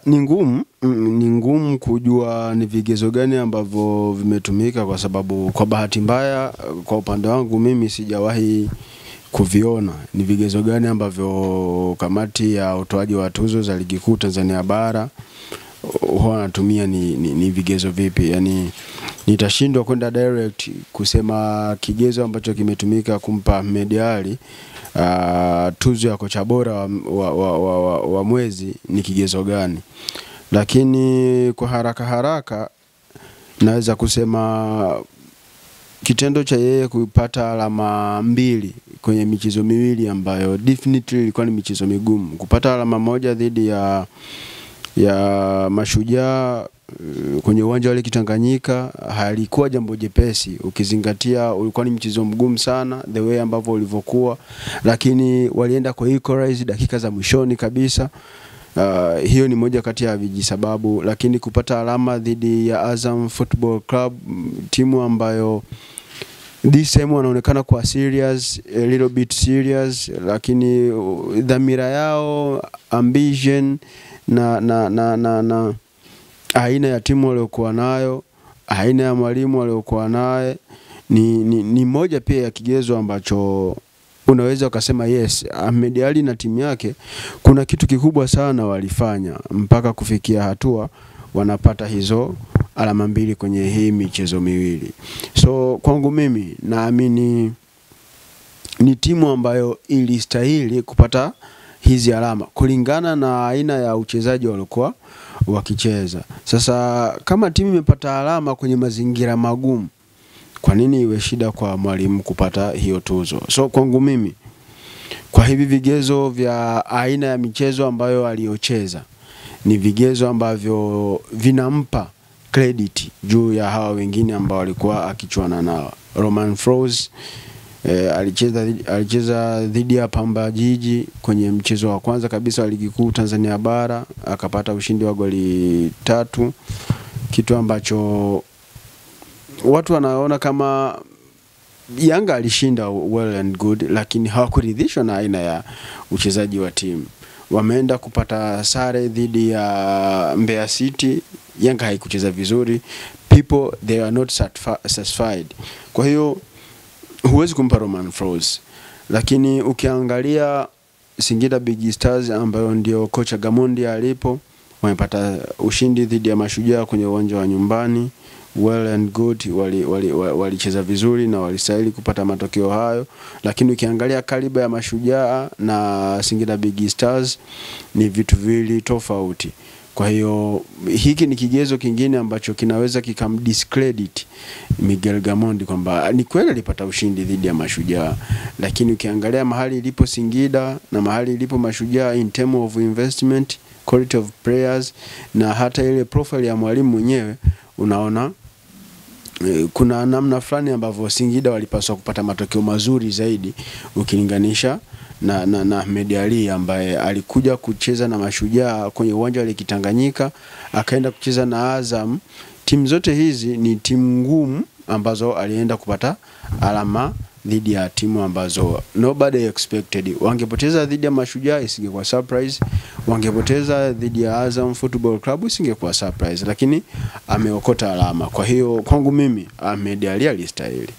Ni ngumu kujua ni vigezo gani ambavyo vimetumika, kwa sababu kwa bahati mbaya kwa upande wangu mimi sijawahi kuviona ni vigezo gani ambavyo kamati ya utoaji wa tuzo za ligi kuu Tanzania bara huwa wanatumia, ni vigezo vipi. Yani nitashindwa kwenda direct kusema kigezo ambacho kimetumika kumpa Ahmed Ally tuzo ya kocha bora wa mwezi ni kigezo gani. Lakini kwa haraka naweza kusema kitendo cha yeye kupata alama 2 kwenye michezo miwili ambayo definitely ilikuwa ni michezo migumu. Kupata alama moja dhidi ya Mashujaa kwenye uwanja wa Tanganyika halikuwa jambo jepesi, ukizingatia ulikuwa ni mchezo mgumu sana the way ambavyo ulivyokuwa, lakini walienda kwa equalize dakika za mwishoni kabisa. Hiyo ni moja kati ya vijisababu. Lakini kupata alama dhidi ya Azam Football Club, timu ambayo this time wanaonekana kwa serious, a little bit serious, lakini dhamira yao, ambition na aina ya timu waliokuwa nayo, aina ya mwalimu waliokuwa naye ni moja pia ya kigezo ambacho unaweza ukasema yes, Ahmed Ally na timu yake kuna kitu kikubwa sana walifanya mpaka kufikia hatua wanapata hizo alama 2 kwenye hii michezo miwili. So kwangu mimi naamini ni timu ambayo ilistahili kupata hizi alama kulingana na aina ya uchezaji waliokuwa wakicheza. Sasa kama timu imepata alama kwenye mazingira magumu, kwa nini iwe shida kwa mwalimu kupata hiyo tuzo? So kwangu mimi, kwa hivi vigezo vya aina ya michezo ambayo aliocheza, ni vigezo ambavyo vinampa credit juu ya hawa wengine ambao walikuwa akichuana nao. Romain Folz alicheza dhidi ya Pamba Jiji kwenye mchezo wa kwanza kabisa wa ligi kuu Tanzania bara, akapata ushindi wa goli 3, kitu ambacho watu wanaona kama Yanga alishinda well and good, lakini hawakuridhishwa na aina ya uchezaji wa timu. Wameenda kupata sare dhidi ya Mbeya City, Yanga haikucheza vizuri, people they are not satisfied. Kwa hiyo huwezi kumpa Romain Folz. Lakini ukiangalia Singida Big Stars ambayo ndio kocha Gamondi alipo, wamepata ushindi dhidi ya Mashujaa kwenye uwanja wa nyumbani, well and good, walicheza vizuri na walistahili kupata matokeo hayo. Lakini ukiangalia kaliba ya Mashujaa na Singida Big Stars ni vitu viwili tofauti. Kwa hiyo hiki ni kigezo kingine ambacho kinaweza kikamdiscredit Miguel Gamondi kwamba ni kweli alipata ushindi dhidi ya Mashujaa, lakini ukiangalia mahali ilipo Singida na mahali ilipo Mashujaa in terms of investment, quality of players na hata ile profile ya mwalimu mwenyewe, unaona kuna namna fulani ambavyo Singida walipaswa kupata matokeo mazuri zaidi ukilinganisha na Ahmed Ally ambaye alikuja kucheza na Mashujaa kwenye uwanja wa Tanganyika, akaenda kucheza na Azam. Timu zote hizi ni timu ngumu ambazo alienda kupata alama dhidi ya timu ambazo nobody expected. Wangepoteza dhidi ya Mashujaa isingekuwa surprise, wangepoteza dhidi ya Azam Football Club isingekuwa surprise, lakini ameokota alama. Kwa hiyo kwangu mimi Ahmed Ally alistahili.